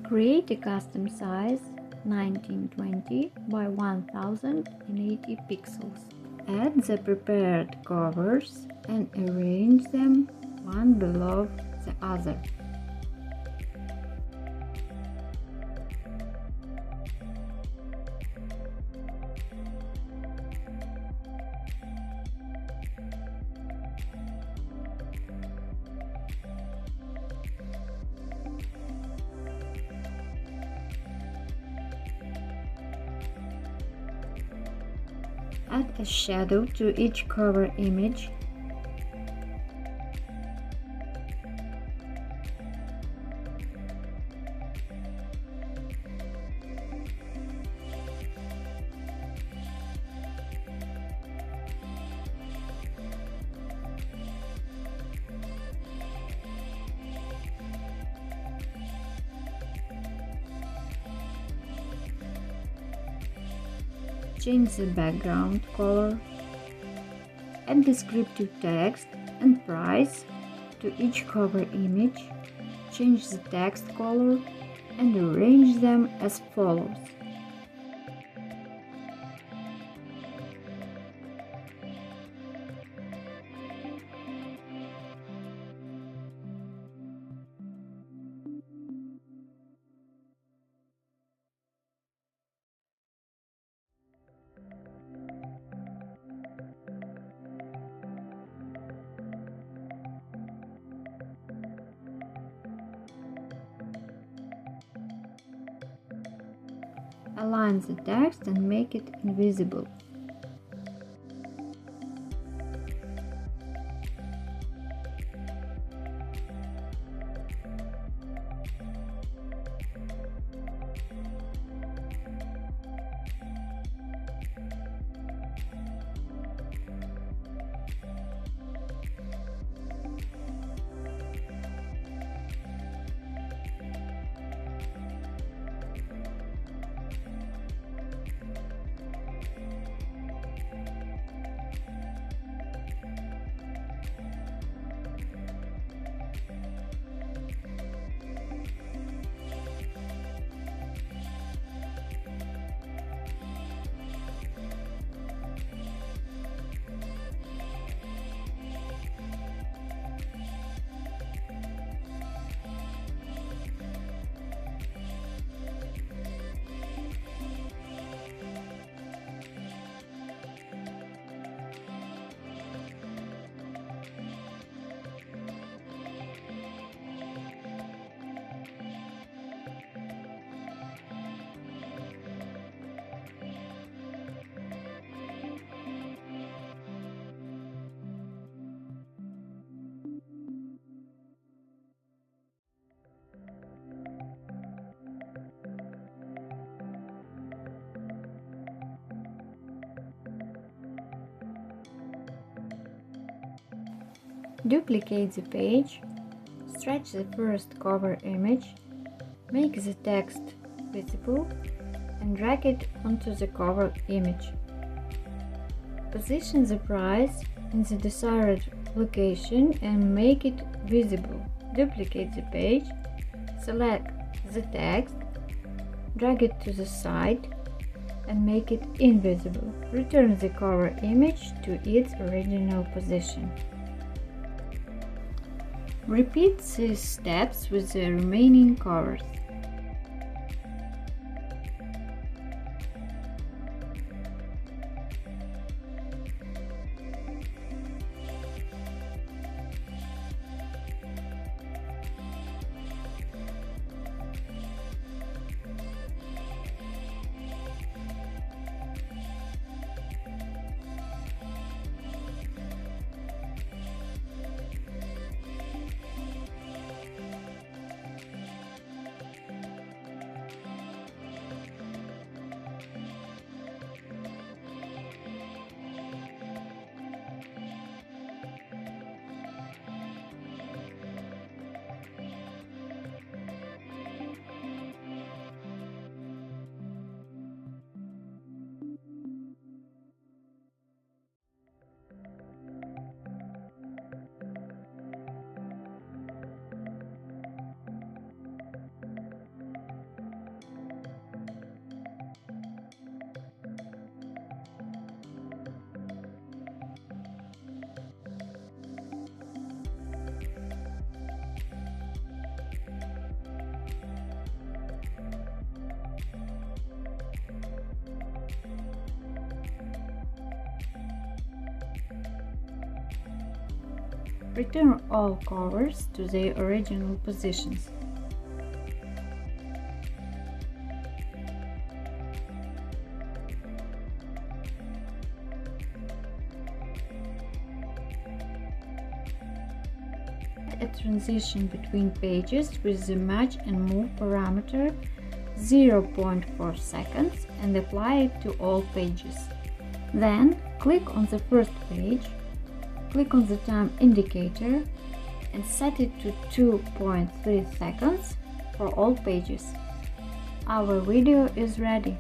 Create a custom size 1920 by 1080 pixels. Add the prepared covers and arrange them one below the other. Add a shadow to each cover image. Change the background color. Add descriptive text and price to each cover image. Change the text color and arrange them as follows. Align the text and make it invisible. Duplicate the page, stretch the first cover image, make the text visible, and drag it onto the cover image. Position the price in the desired location and make it visible. Duplicate the page, select the text, drag it to the side, and make it invisible. Return the cover image to its original position. Repeat these steps with the remaining covers. Return all covers to their original positions. A transition between pages with the match and move parameter 0.4 seconds and apply it to all pages. Then click on the first page, click on the time indicator and set it to 2.3 seconds for all pages. Our video is ready.